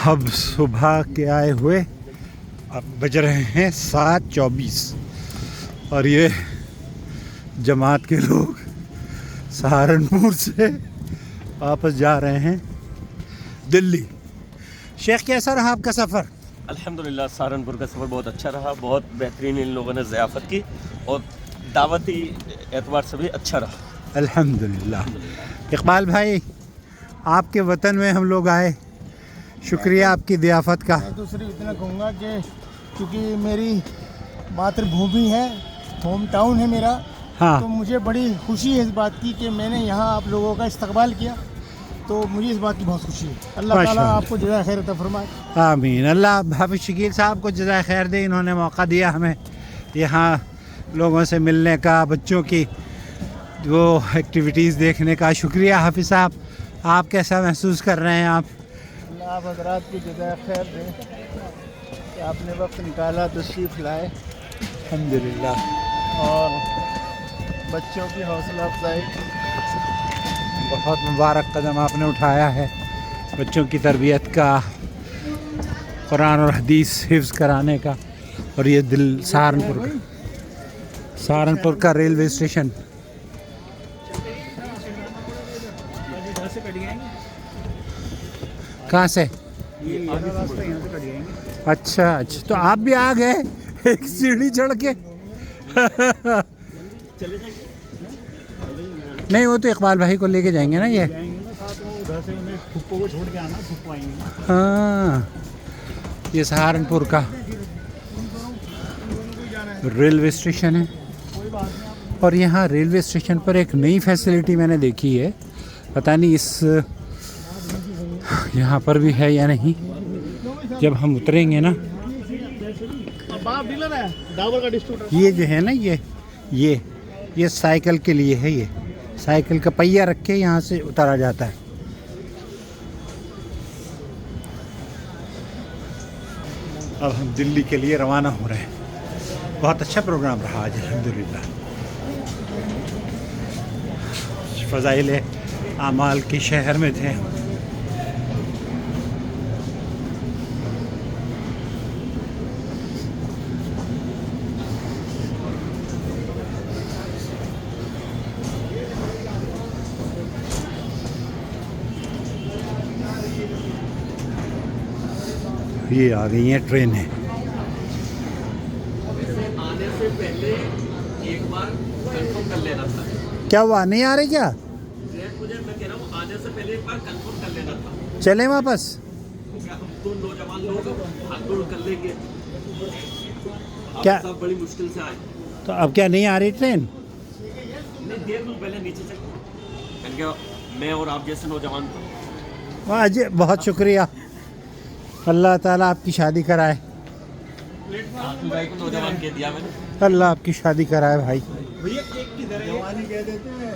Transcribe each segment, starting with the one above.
अब सुबह के आए हुए अब बज रहे हैं 7:24 और ये जमात के लोग सहारनपुर से वापस जा रहे हैं दिल्ली। शेख, कैसा रहा आपका सफ़र? अल्हम्दुलिल्लाह सहारनपुर का सफ़र बहुत अच्छा रहा, बहुत बेहतरीन इन लोगों ने ज़ियाफ़त की और दावती एतबार से भी अच्छा रहा। अल्हम्दुलिल्लाह। इकबाल भाई, आपके वतन में हम लोग आए, शुक्रिया आपकी ज़ियाफ़त का। मैं दूसरी इतना कहूँगा कि क्योंकि मेरी मातृभूमि है, होम टाउन है मेरा, हाँ। तो मुझे बड़ी खुशी है इस बात की कि मैंने यहाँ आप लोगों का इस्तकबाल किया, तो मुझे इस बात की बहुत खुशी है। अल्लाह ताला आपको जज़ाए खैर अता फरमाए। आमीन। अल्लाह हाफिज़ शकील साहब को जज़ाए खैर दे, इन्होंने मौका दिया हमें यहाँ लोगों से मिलने का, बच्चों की वो एक्टिविटीज़ देखने का। शुक्रिया हाफिज़ साहब। आप कैसा महसूस कर रहे हैं? आप अल्लाह आप हज़रात की जज़ाए खैर दें कि आपने वक्त निकाला, तशरीफ़ लाए अल्हम्दुलिल्लाह और बच्चों की हौसला अफजाई। बहुत मुबारक कदम आपने उठाया है बच्चों की तरबियत का, कुरान और हदीस हिफ्ज़ कराने का। और ये सहारनपुर का रेलवे स्टेशन। कहाँ से? अच्छा, तो आप भी आ गए एक सीढ़ी चढ़ के। नहीं, वो तो इकबाल भाई को लेके जाएंगे ना ये। फुप्पो को छोड़ के आना, फुप्पो आएंगे। हाँ, ये सहारनपुर का रेलवे स्टेशन है। और यहाँ रेलवे स्टेशन पर एक नई फैसिलिटी मैंने देखी है, पता नहीं इस यहाँ पर भी है या नहीं। जब हम उतरेंगे ना, ये जो है ना, ये साइकिल के लिए है। ये साइकिल का पहिया रख के यहाँ से उतारा जाता है। अब हम दिल्ली के लिए रवाना हो रहे हैं। बहुत अच्छा प्रोग्राम रहा आज, अल्हम्दुलिल्लाह। फ़ज़ाइल आमाल के शहर में थे। ये आ गई हैं ट्रेनें। आने से पहले एक बार कंफर्म कर लेना था। क्या हुआ, नहीं आ रही क्या? मुझे मैं कह रहा हूँ आने से पहले एक बार कंफर्म कर लेना था। चलें वापस? क्या हम तो नौजवान लोग भाग-दौड़ कर लेंगे? क्या? आप सब बड़ी मुश्किल से आए, तो अब क्या नहीं आ रही ट्रेन? नहीं देख लूँ पहले नीचे से, क्या मैं और आप जैसे नौजवान को। वाह जी, बहुत शुक्रिया। अल्लाह ताला आपकी शादी कराए। भाई को नौजवान कह दिया मैंने। अल्लाह आपकी शादी कराए भाई। भैया केक की तरह जवानी कह देते हैं।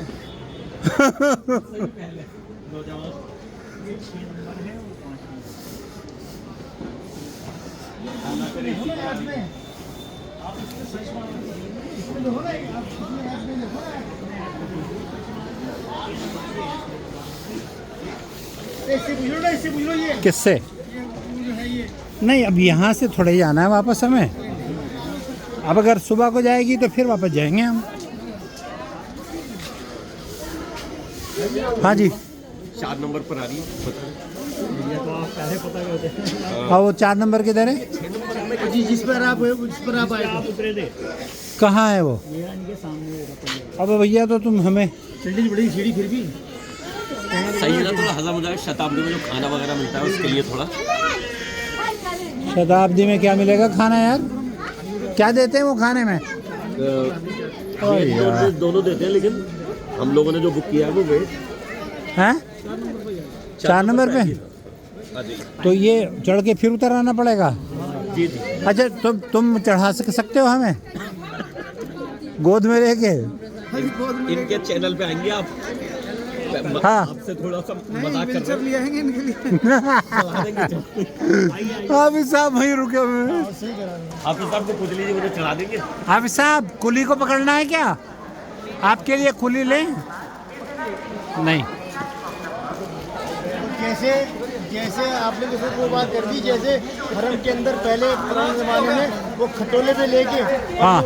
किससे? नहीं, अब यहाँ से थोड़े जाना है वापस हमें। अब अगर सुबह को जाएगी तो फिर वापस जाएंगे हम। हाँ जी, 4 नंबर पर आ रही है। हाँ, वो 4 नंबर किधर है? जी, जिस पर आप आए कहाँ है वो? अब भैया तो तुम हमें सीढ़ी बड़ी सीढ़ी फिर भी सही है ना, थोड़ा हज़म हो जाए। शताब्दी में जो खाना वगैरह मिलता है उसके लिए थोड़ा। शताब्दी में क्या मिलेगा खाना यार? क्या देते हैं वो खाने में? दोनों देते हैं, लेकिन हम लोगों ने जो बुक किया है वो वेज हैं? 4 नंबर पे? हाँ जी तो ये चढ़ के फिर उतर आना पड़ेगा? जी जी। अच्छा, तुम चढ़ा सकते हो हमें गोद में लेके? इनके चैनल पे आएंगे आप। हाँ, आपसे थोड़ा सा मजाक कर रहे ले आएंगे इनके लिए। हाफिज साहब वहीं रुके हुए हैं। हाफिज साहब को पूछ लीजिए, मुझे चढ़ा देंगे। हाफिज साहब, कुली को पकड़ना है क्या? आपके लिए कुली लें? नहीं। कैसे जैसे आपने जैसे वो बात कर दी, जैसे हरम के अंदर पहले पुराने ज़माने में वो खटोले पे लेके हाँ।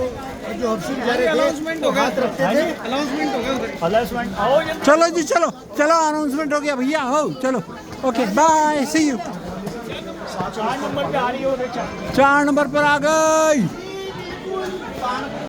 जो हफ्सी बेचारे थे वो हाथ रखते थे। अनाउंसमेंट आओ चलो जी, चलो चलो, अनाउंसमेंट हो गया भैया, हो चलो, okay bye, see you. 4 number पे आ रही हो 4 नंबर पर आ गई।